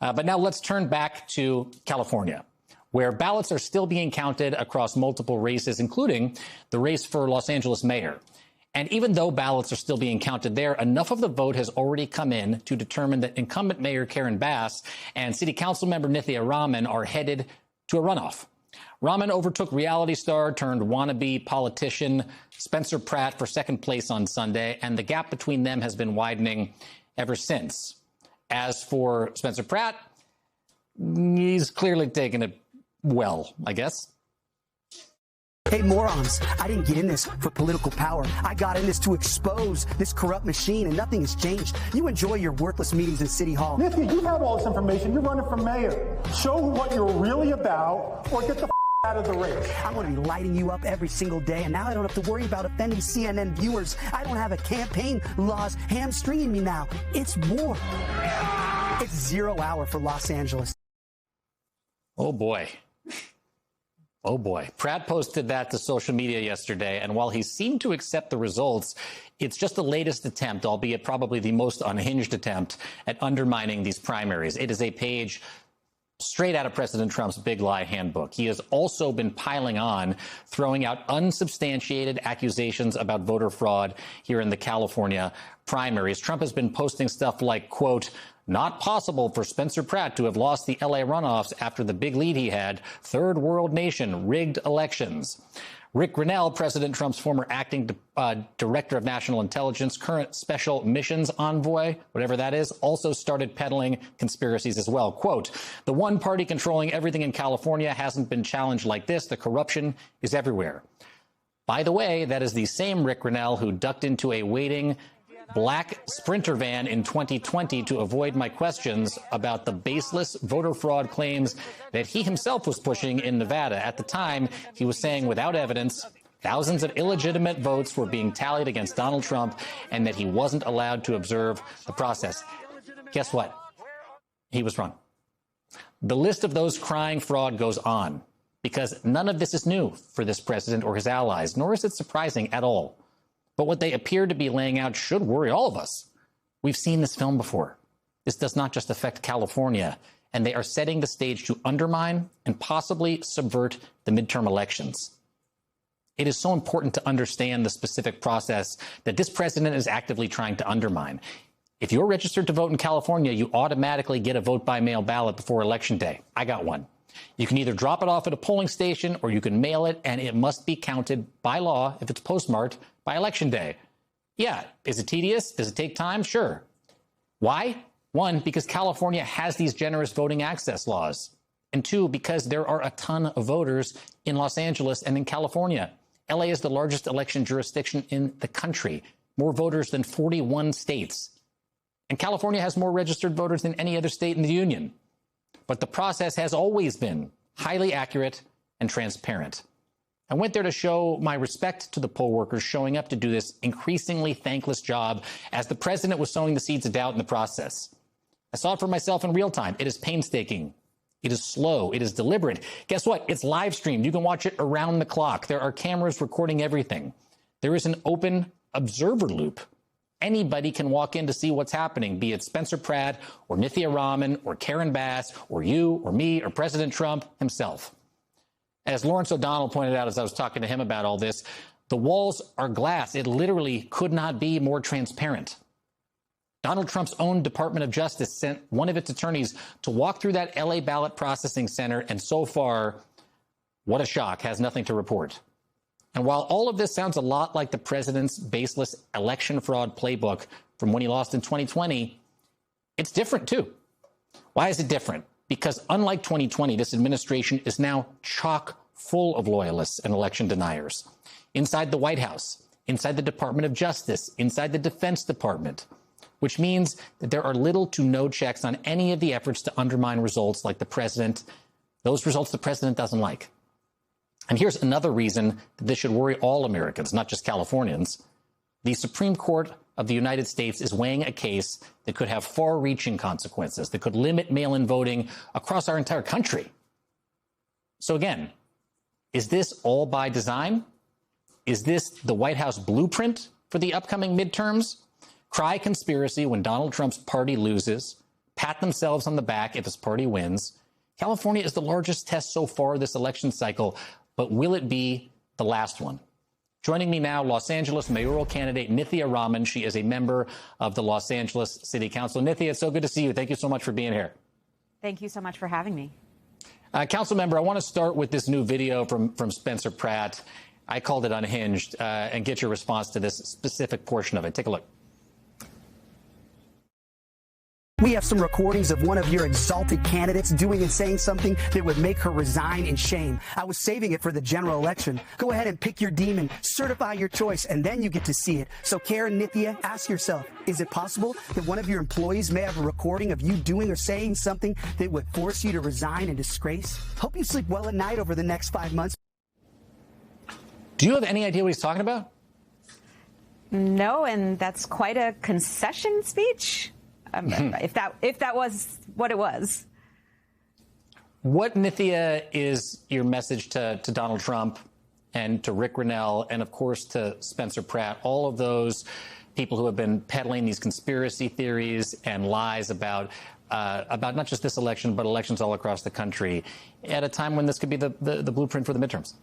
But now let's turn back to California, where ballots are still being counted across multiple races, including the race for Los Angeles mayor. And even though ballots are still being counted there, enough of the vote has already come in to determine that incumbent Mayor Karen Bass and City Council member Nithya Raman are headed to a runoff. Raman overtook reality star turned wannabe politician Spencer Pratt for second place on Sunday, and the gap between them has been widening ever since. As for Spencer Pratt, he's clearly taken it well, I guess. Hey, morons, I didn't get in this for political power. I got in this to expose this corrupt machine, and nothing has changed. You enjoy your worthless meetings in City Hall. Nithya, you have all this information. You're running for mayor. Show what you're really about, or get the out of the race. I'm going to be lighting you up every single day, and now I don't have to worry about offending CNN viewers. I don't have a campaign laws hamstringing me now. It's war. It's 0 hour for Los Angeles. Oh, boy. Oh, boy. Pratt posted that to social media yesterday, and while he seemed to accept the results, it's just the latest attempt, albeit probably the most unhinged attempt, at undermining these primaries. It is a page straight out of President Trump's Big Lie handbook. He has also been piling on, throwing out unsubstantiated accusations about voter fraud here in the California primaries. Trump has been posting stuff like, quote, "Not possible for Spencer Pratt to have lost the LA runoffs after the big lead he had. Third world nation, rigged elections." Rick Grenell, President Trump's former acting director of national intelligence, current special missions envoy, whatever that is, also started peddling conspiracies as well. Quote, "The one party controlling everything in California hasn't been challenged like this. The corruption is everywhere." By the way, that is the same Rick Grenell who ducked into a waiting black Sprinter van in 2020 to avoid my questions about the baseless voter fraud claims that he himself was pushing in Nevada. At the time, he was saying without evidence, thousands of illegitimate votes were being tallied against Donald Trump and that he wasn't allowed to observe the process. Guess what? He was wrong. The list of those crying fraud goes on because none of this is new for this president or his allies, nor is it surprising at all. But what they appear to be laying out should worry all of us. We've seen this film before. This does not just affect California, and they are setting the stage to undermine and possibly subvert the midterm elections. It is so important to understand the specific process that this president is actively trying to undermine. If you're registered to vote in California, you automatically get a vote-by-mail ballot before Election Day. I got one. You can either drop it off at a polling station or you can mail it, and it must be counted by law if it's postmarked by Election Day. Yeah, is it tedious? Does it take time? Sure. Why? One, because California has these generous voting access laws. And two, because there are a ton of voters in Los Angeles and in California. LA is the largest election jurisdiction in the country, more voters than 41 states. And California has more registered voters than any other state in the union. But the process has always been highly accurate and transparent. I went there to show my respect to the poll workers showing up to do this increasingly thankless job as the president was sowing the seeds of doubt in the process. I saw it for myself in real time. It is painstaking. It is slow. It is deliberate. Guess what? It's live streamed. You can watch it around the clock. There are cameras recording everything. There is an open observer loop. Anybody can walk in to see what's happening, be it Spencer Pratt or Nithya Raman or Karen Bass or you or me or President Trump himself. As Lawrence O'Donnell pointed out as I was talking to him about all this, the walls are glass. It literally could not be more transparent. Donald Trump's own Department of Justice sent one of its attorneys to walk through that LA ballot processing center, and so far, what a shock, has nothing to report. And while all of this sounds a lot like the president's baseless election fraud playbook from when he lost in 2020, it's different too. Why is it different? Because unlike 2020, this administration is now chock full of loyalists and election deniers. Inside the White House, inside the Department of Justice, inside the Defense Department, which means that there are little to no checks on any of the efforts to undermine results like those results the president doesn't like. And here's another reason that this should worry all Americans, not just Californians. The Supreme Court of the United States is weighing a case that could have far-reaching consequences, that could limit mail-in voting across our entire country. So again, is this all by design? Is this the White House blueprint for the upcoming midterms? Cry conspiracy when Donald Trump's party loses, pat themselves on the back if his party wins. California is the largest test so far this election cycle, but will it be the last one? Joining me now, Los Angeles mayoral candidate Nithya Raman. She is a member of the Los Angeles City Council. Nithya, it's so good to see you. Thank you so much for being here. Thank you so much for having me. Council member, I want to start with this new video from Spencer Pratt. I called it unhinged, and get your response to this specific portion of it. Take a look. We have some recordings of one of your exalted candidates doing and saying something that would make her resign in shame. I was saving it for the general election. Go ahead and pick your demon, certify your choice, and then you get to see it. So Karen, Nithya, ask yourself, is it possible that one of your employees may have a recording of you doing or saying something that would force you to resign in disgrace? Hope you sleep well at night over the next 5 months. Do you have any idea what he's talking about? No, and that's quite a concession speech. If that was what it was. What, Nithya, is your message to Donald Trump and to Rick Grenell and, of course, to Spencer Pratt, all of those people who have been peddling these conspiracy theories and lies about not just this election, but elections all across the country at a time when this could be the blueprint for the midterms?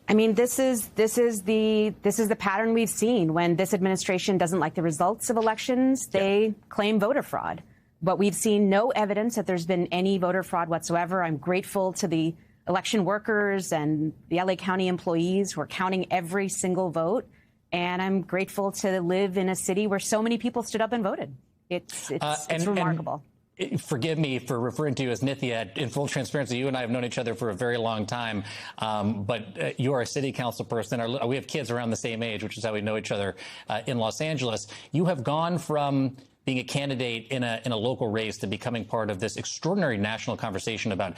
I mean, this is the pattern we've seen. When this administration doesn't like the results of elections, they claim voter fraud. But we've seen no evidence that there's been any voter fraud whatsoever. I'm grateful to the election workers and the LA County employees who are counting every single vote. And I'm grateful to live in a city where so many people stood up and voted. It's remarkable. Forgive me for referring to you as Nithya. In full transparency, you and I have known each other for a very long time, but you are a city council person. We have kids around the same age, which is how we know each other in Los Angeles. You have gone from being a candidate in a local race to becoming part of this extraordinary national conversation about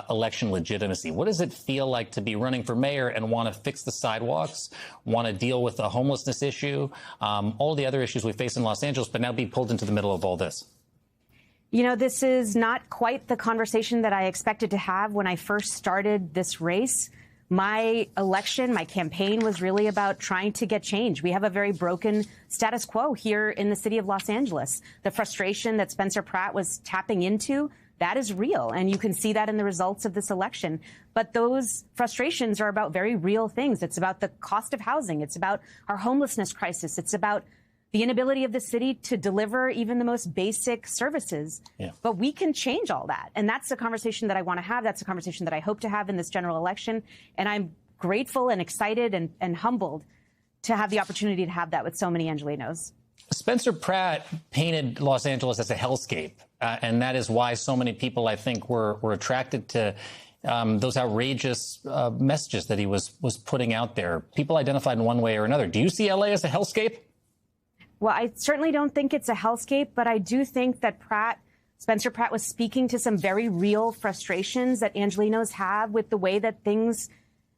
election legitimacy. What does it feel like to be running for mayor and want to fix the sidewalks, want to deal with the homelessness issue, all the other issues we face in Los Angeles, but now be pulled into the middle of all this? You know, this is not quite the conversation that I expected to have when I first started this race. My election, my campaign was really about trying to get change. We have a very broken status quo here in the city of Los Angeles. The frustration that Spencer Pratt was tapping into, that is real. And you can see that in the results of this election. But those frustrations are about very real things. It's about the cost of housing. It's about our homelessness crisis. It's about the inability of the city to deliver even the most basic services. Yeah. But we can change all that. And that's the conversation that I want to have. That's the conversation that I hope to have in this general election. And I'm grateful and excited and humbled to have the opportunity to have that with so many Angelenos. Spencer Pratt painted Los Angeles as a hellscape. And that is why so many people, I think, were attracted to those outrageous messages that he was putting out there. People identified in one way or another. Do you see LA as a hellscape? Well, I certainly don't think it's a hellscape, but I do think that Spencer Pratt was speaking to some very real frustrations that Angelenos have with the way that things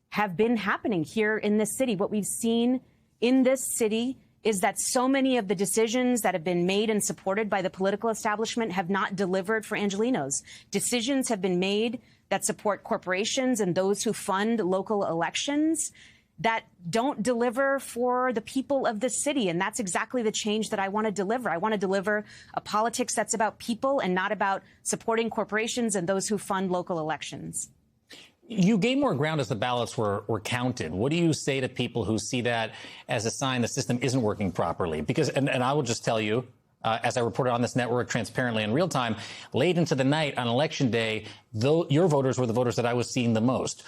have been happening here in this city. What we've seen in this city is that so many of the decisions that have been made and supported by the political establishment have not delivered for Angelenos. Decisions have been made that support corporations and those who fund local elections that don't deliver for the people of the city. And that's exactly the change that I want to deliver. I want to deliver a politics that's about people and not about supporting corporations and those who fund local elections. You gained more ground as the ballots were counted. What do you say to people who see that as a sign the system isn't working properly? Because, and I will just tell you, as I reported on this network transparently in real time, late into the night on Election Day, your voters were the voters that I was seeing the most.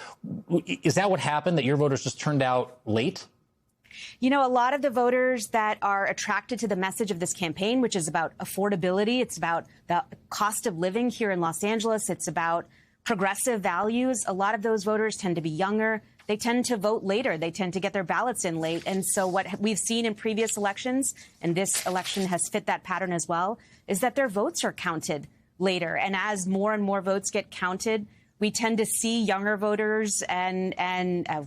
Is that what happened, that your voters just turned out late? You know, a lot of the voters that are attracted to the message of this campaign, which is about affordability, it's about the cost of living here in Los Angeles, it's about progressive values. A lot of those voters tend to be younger. They tend to vote later. They tend to get their ballots in late. And so what we've seen in previous elections, and this election has fit that pattern as well, is that their votes are counted later. And as more and more votes get counted, we tend to see younger voters and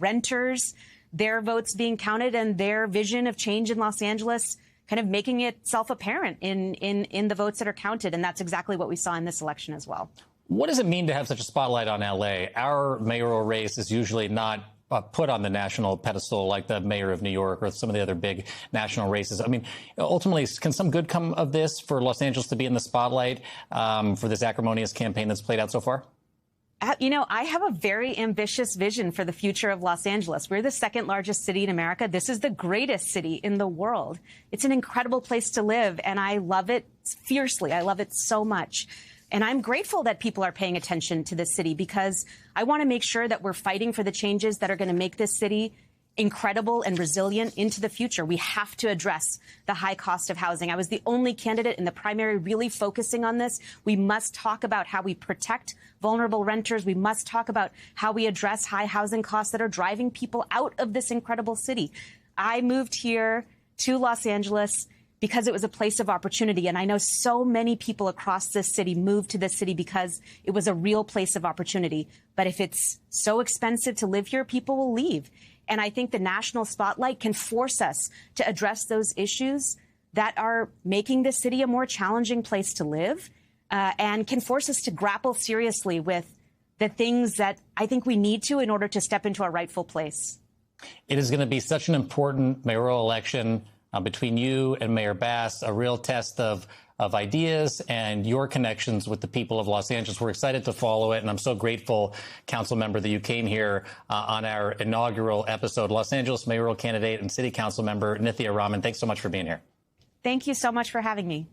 renters, their votes being counted and their vision of change in Los Angeles kind of making it self-apparent in the votes that are counted. And that's exactly what we saw in this election as well. What does it mean to have such a spotlight on L.A.? Our mayoral race is usually not put on the national pedestal like the mayor of New York or some of the other big national races. I mean, ultimately, can some good come of this for Los Angeles to be in the spotlight for this acrimonious campaign that's played out so far? You know, I have a very ambitious vision for the future of Los Angeles. We're the second largest city in America. This is the greatest city in the world. It's an incredible place to live, and I love it fiercely. I love it so much. And I'm grateful that people are paying attention to this city because I want to make sure that we're fighting for the changes that are going to make this city incredible and resilient into the future. We have to address the high cost of housing. I was the only candidate in the primary really focusing on this. We must talk about how we protect vulnerable renters. We must talk about how we address high housing costs that are driving people out of this incredible city. I moved here to Los Angeles because it was a place of opportunity. And I know so many people across this city moved to this city because it was a real place of opportunity. But if it's so expensive to live here, people will leave. And I think the national spotlight can force us to address those issues that are making this city a more challenging place to live and can force us to grapple seriously with the things that I think we need to in order to step into our rightful place. It is going to be such an important mayoral election between you and Mayor Bass, a real test of ideas and your connections with the people of Los Angeles. We're excited to follow it, and I'm so grateful, council member, that you came here on our inaugural episode. Los Angeles mayoral candidate and city council member Nithya Raman, thanks so much for being here. Thank you so much for having me.